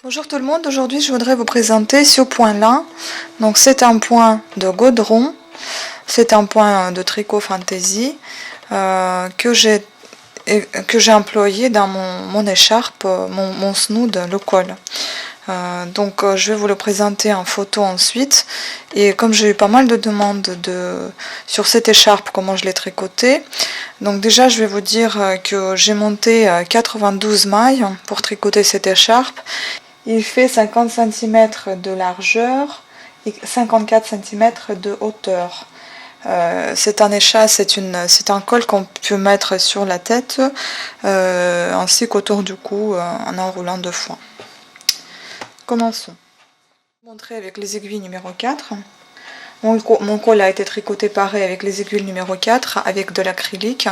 Bonjour tout le monde, aujourd'hui je voudrais vous présenter ce point-là. Donc c'est un point de Gaudron, c'est un point de tricot fantasy que j'ai employé dans mon écharpe, mon snood, le col. Je vais vous le présenter en photo ensuite, et comme j'ai eu pas mal de demandes sur cette écharpe, comment je l'ai tricotée, donc déjà je vais vous dire que j'ai monté 92 mailles pour tricoter cette écharpe. Il fait 50 cm de largeur et 54 cm de hauteur. C'est un écharpe, c'est un col qu'on peut mettre sur la tête ainsi qu'autour du cou en enroulant 2 fois. Commençons. Je vais vous montrer avec les aiguilles numéro 4. Mon col a été tricoté pareil avec les aiguilles numéro 4 avec de l'acrylique,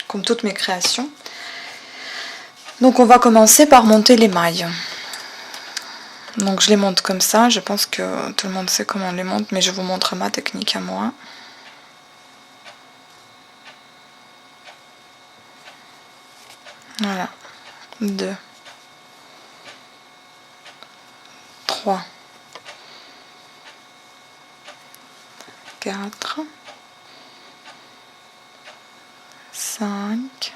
comme toutes mes créations. Donc on va commencer par monter les mailles. Donc je les monte comme ça, je pense que tout le monde sait comment on les monte, mais je vous montre ma technique à moi. Voilà, 2, 3, 4, 5,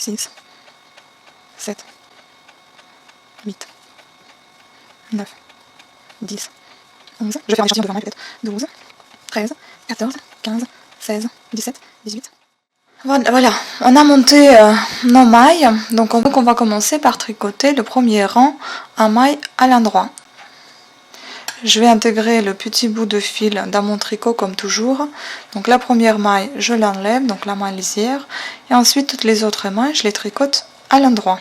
6, 7, 8, 9, 10, 11, je vais faire un échantillon devant moi peut-être, 12, 13, 14, 15, 16, 17, 18. Voilà, on a monté nos mailles, donc on va commencer par tricoter le premier rang en maille à l'endroit. Je vais intégrer le petit bout de fil dans mon tricot comme toujours. Donc la première maille, je l'enlève, donc la maille lisière, et ensuite toutes les autres mailles, je les tricote à l'endroit.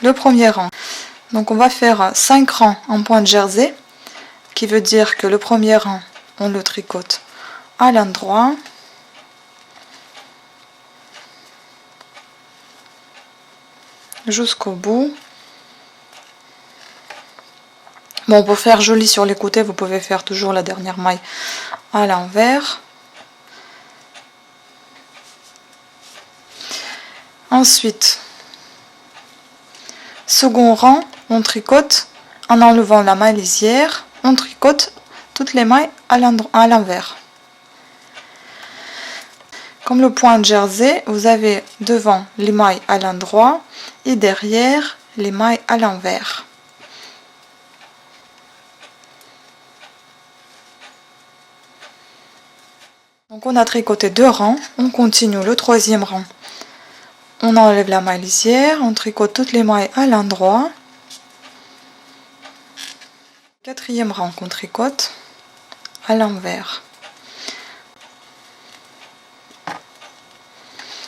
Le premier rang. Donc on va faire 5 rangs en point de jersey, qui veut dire que le premier rang, on le tricote à l'endroit. Jusqu'au bout. Bon, pour faire joli sur les côtés, vous pouvez faire toujours la dernière maille à l'envers. Ensuite, second rang, on tricote en enlevant la maille lisière, on tricote toutes les mailles à l'envers. Comme le point de jersey, vous avez devant les mailles à l'endroit et derrière les mailles à l'envers. Donc on a tricoté 2 rangs, on continue le troisième rang. On enlève la maille lisière, on tricote toutes les mailles à l'endroit. Quatrième rang qu'on tricote à l'envers.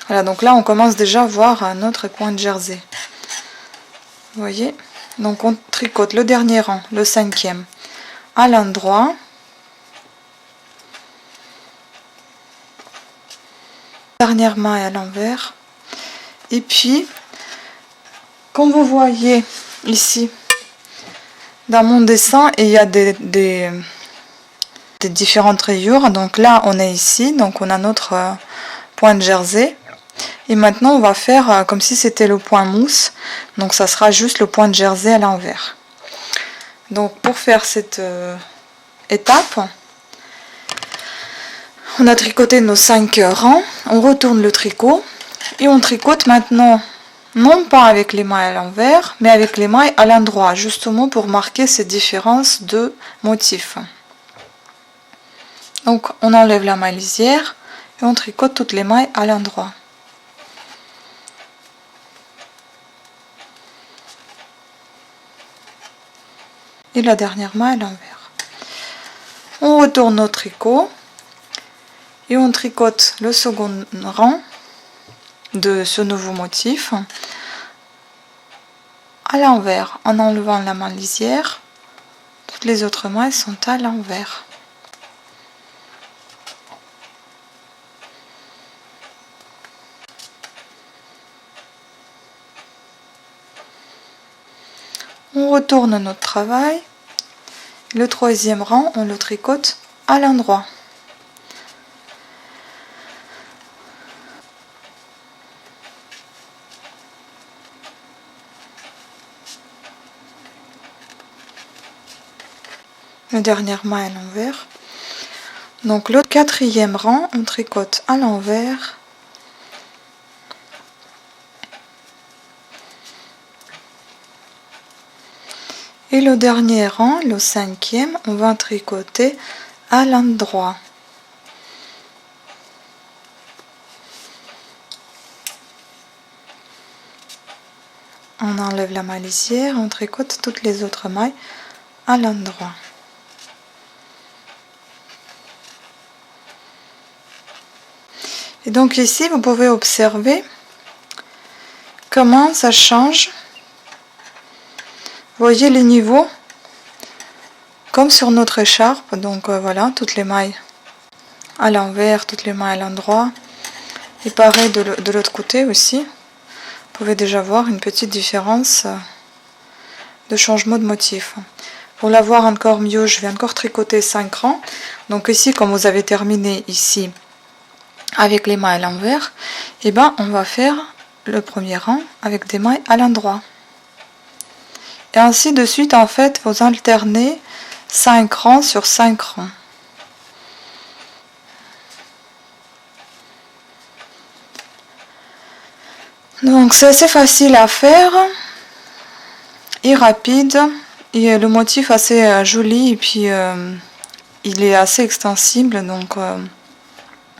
Voilà, donc là on commence déjà à voir notre point de jersey. Vous voyez, donc on tricote le dernier rang, le cinquième, à l'endroit. Dernière maille à l'envers. Et puis, comme vous voyez ici, dans mon dessin, il y a des différentes rayures. Donc là, on est ici, donc on a notre point de jersey. Et maintenant, on va faire comme si c'était le point mousse. Donc ça sera juste le point de jersey à l'envers. Donc pour faire cette étape, on a tricoté nos 5 rangs. On retourne le tricot. Et on tricote maintenant, non pas avec les mailles à l'envers, mais avec les mailles à l'endroit, justement pour marquer ces différences de motifs. Donc on enlève la maille lisière et on tricote toutes les mailles à l'endroit. Et la dernière maille à l'envers. On retourne au tricot et on tricote le second rang de ce nouveau motif à l'envers en enlevant la maille lisière. Toutes les autres mailles sont à l'envers. On retourne notre travail. Le troisième rang, on le tricote à l'endroit. Le dernier maille à l'envers. Donc le quatrième rang, on tricote à l'envers. Et le dernier rang, le cinquième, on va tricoter à l'endroit. On enlève la maille lisière, on tricote toutes les autres mailles à l'endroit. Et donc ici, vous pouvez observer comment ça change. Vous voyez les niveaux comme sur notre écharpe. Donc voilà, toutes les mailles à l'envers, toutes les mailles à l'endroit. Et pareil de l'autre côté aussi. Vous pouvez déjà voir une petite différence de changement de motif. Pour la voir encore mieux, je vais encore tricoter 5 rangs. Donc ici, comme vous avez terminé ici avec les mailles à l'envers, et ben on va faire le premier rang avec des mailles à l'endroit. Et ainsi de suite, en fait, vous alternez 5 rangs sur 5 rangs. Donc c'est assez facile à faire et rapide, et le motif assez joli, et puis il est assez extensible, donc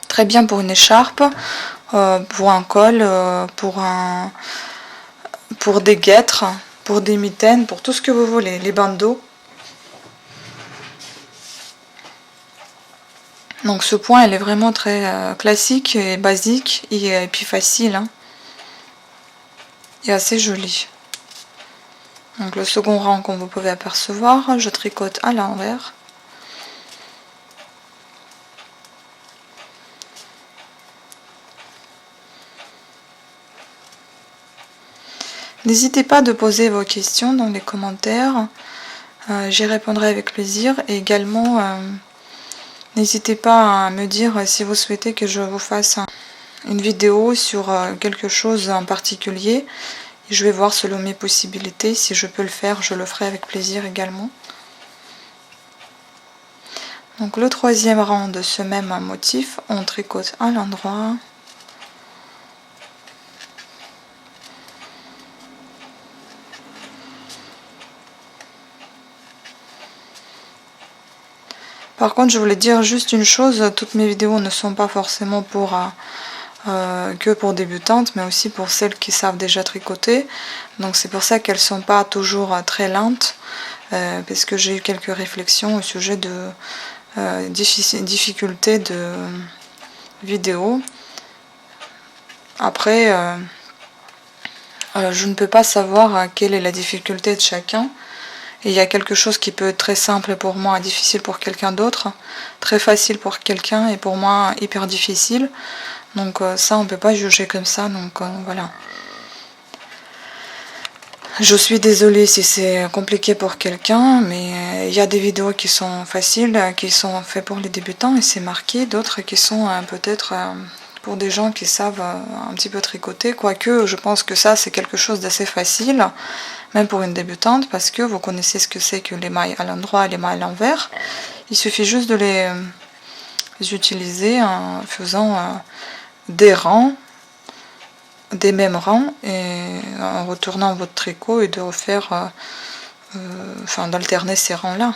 très bien pour une écharpe, pour un col, pour des guêtres, pour des mitaines, pour tout ce que vous voulez, les bandeaux. Donc ce point, il est vraiment très classique et basique, et puis facile, hein, et assez joli. Donc le second rang, comme vous pouvez apercevoir, je tricote à l'envers. N'hésitez pas de poser vos questions dans les commentaires, j'y répondrai avec plaisir. Et également, n'hésitez pas à me dire si vous souhaitez que je vous fasse une vidéo sur quelque chose en particulier. Et je vais voir selon mes possibilités, si je peux le faire, je le ferai avec plaisir également. Donc le troisième rang de ce même motif, on tricote à l'endroit. Par contre, je voulais dire juste une chose, toutes mes vidéos ne sont pas forcément que pour débutantes, mais aussi pour celles qui savent déjà tricoter. Donc c'est pour ça qu'elles ne sont pas toujours très lentes, parce que j'ai eu quelques réflexions au sujet de difficultés de vidéo. Après, je ne peux pas savoir quelle est la difficulté de chacun. Et il y a quelque chose qui peut être très simple pour moi et difficile pour quelqu'un d'autre, très facile pour quelqu'un et pour moi hyper difficile. Donc ça, on ne peut pas juger comme ça, donc voilà. Je suis désolée si c'est compliqué pour quelqu'un, mais il y a des vidéos qui sont faciles, qui sont faites pour les débutants et c'est marqué, d'autres qui sont peut-être pour des gens qui savent un petit peu tricoter, quoique je pense que ça c'est quelque chose d'assez facile, même pour une débutante, parce que vous connaissez ce que c'est que les mailles à l'endroit et les mailles à l'envers. Il suffit juste de les utiliser en faisant des rangs, des mêmes rangs, et en retournant votre tricot et de refaire, d'alterner ces rangs là.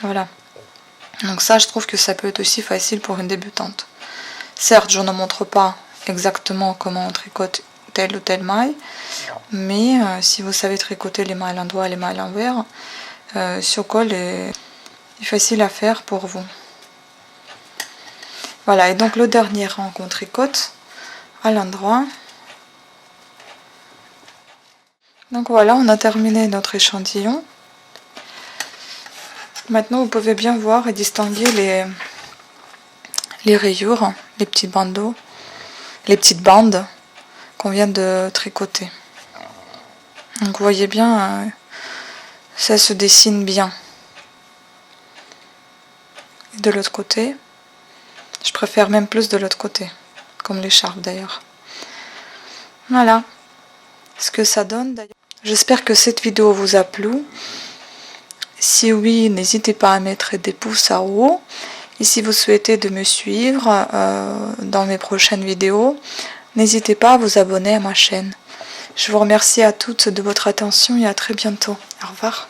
Voilà. Donc ça, je trouve que ça peut être aussi facile pour une débutante. Certes, je ne montre pas exactement comment on tricote telle ou telle maille, mais si vous savez tricoter les mailles à l'endroit et les mailles à l'envers, ce col est facile à faire pour vous. Voilà, et donc le dernier rang qu'on tricote à l'endroit. Donc voilà, on a terminé notre échantillon. Maintenant, vous pouvez bien voir et distinguer les rayures, les petits bandeaux, les petites bandes qu'on vient de tricoter. Donc vous voyez bien ça se dessine bien. Et de l'autre côté, je préfère même plus de l'autre côté, comme l'écharpe d'ailleurs. Voilà ce que ça donne d'ailleurs. J'espère que cette vidéo vous a plu. Si oui, n'hésitez pas à mettre des pouces en haut. Et si vous souhaitez de me suivre dans mes prochaines vidéos, n'hésitez pas à vous abonner à ma chaîne. Je vous remercie à toutes de votre attention et à très bientôt. Au revoir.